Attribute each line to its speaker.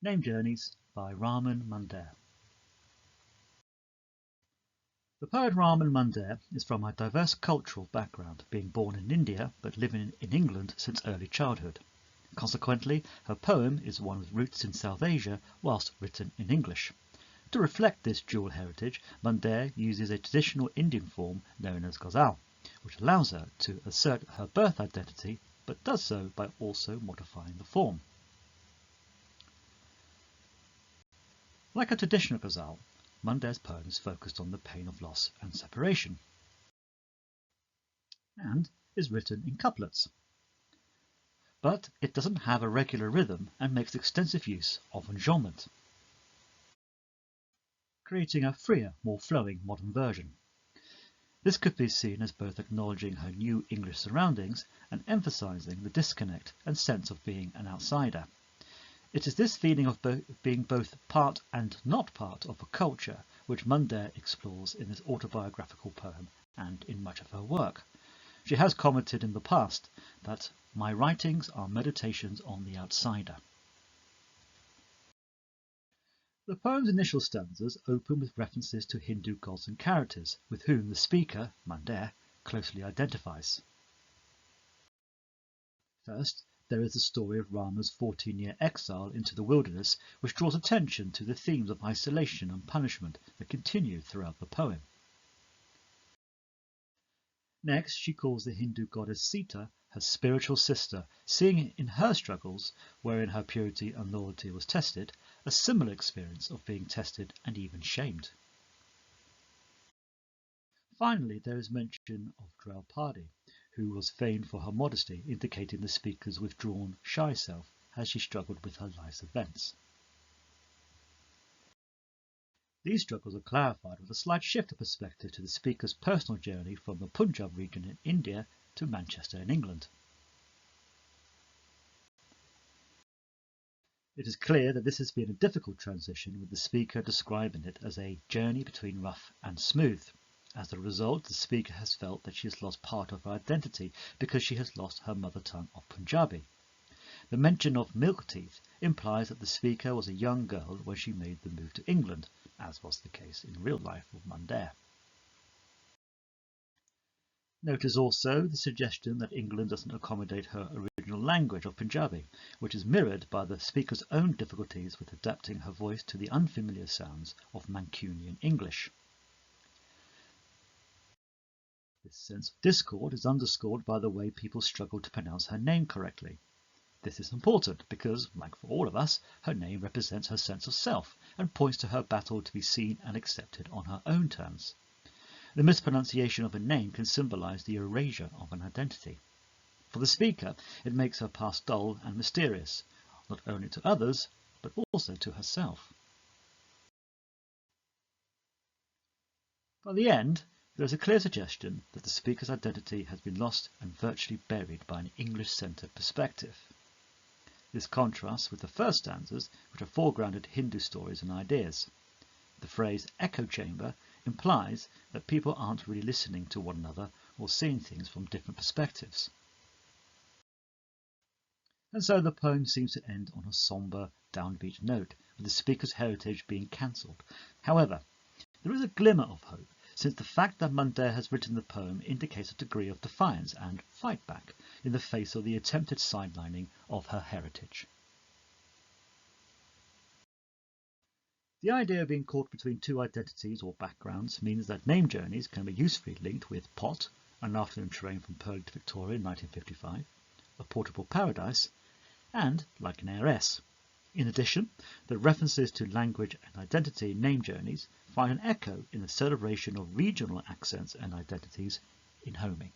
Speaker 1: Name Journeys by Mundair. The poet Mundair is from a diverse cultural background, being born in India but living in England since early childhood. Consequently, her poem is one with roots in South Asia whilst written in English. To reflect this dual heritage, Mundair uses a traditional Indian form known as ghazal, which allows her to assert her birth identity but does so by also modifying the form. Like a traditional ghazal, Mundair's poem is focused on the pain of loss and separation, and is written in couplets. But it doesn't have a regular rhythm and makes extensive use of enjambment, creating a freer, more flowing modern version. This could be seen as both acknowledging her new English surroundings and emphasising the disconnect and sense of being an outsider. It is this feeling of being both part and not part of a culture which Mundair explores in this autobiographical poem and in much of her work. She has commented in the past that my writings are meditations on the outsider. The poem's initial stanzas open with references to Hindu gods and characters with whom the speaker, Mundair, closely identifies. First, there is the story of Rama's 14-year exile into the wilderness, which draws attention to the themes of isolation and punishment that continue throughout the poem. Next, she calls the Hindu goddess Sita her spiritual sister, seeing in her struggles, wherein her purity and loyalty was tested, a similar experience of being tested and even shamed. Finally, there is mention of Draupadi, who was famed for her modesty, indicating the speaker's withdrawn, shy self as she struggled with her life's events. These struggles are clarified with a slight shift of perspective to the speaker's personal journey from the Punjab region in India to Manchester in England. It is clear that this has been a difficult transition, with the speaker describing it as a journey between rough and smooth. As a result, the speaker has felt that she has lost part of her identity because she has lost her mother tongue of Punjabi. The mention of milk teeth implies that the speaker was a young girl when she made the move to England, as was the case in real life with Mundair. Notice also the suggestion that England doesn't accommodate her original language of Punjabi, which is mirrored by the speaker's own difficulties with adapting her voice to the unfamiliar sounds of Mancunian English. This sense of discord is underscored by the way people struggle to pronounce her name correctly. This is important because, like for all of us, her name represents her sense of self and points to her battle to be seen and accepted on her own terms. The mispronunciation of a name can symbolize the erasure of an identity. For the speaker, it makes her past dull and mysterious, not only to others, but also to herself. By the end, there is a clear suggestion that the speaker's identity has been lost and virtually buried by an English-centered perspective. This contrasts with the first stanzas, which are foregrounded Hindu stories and ideas. The phrase echo chamber implies that people aren't really listening to one another or seeing things from different perspectives. And so the poem seems to end on a sombre, downbeat note, with the speaker's heritage being cancelled. However, there is a glimmer of hope, since the fact that Mundair has written the poem indicates a degree of defiance and fight back in the face of the attempted sidelining of her heritage. The idea of being caught between two identities or backgrounds means that name journeys can be usefully linked with Pot, an afternoon train from Purley to Victoria in 1955, A Portable Paradise, and Like an Heiress. In addition, the references to language and identity in name journeys find an echo in the celebration of regional accents and identities in Homing.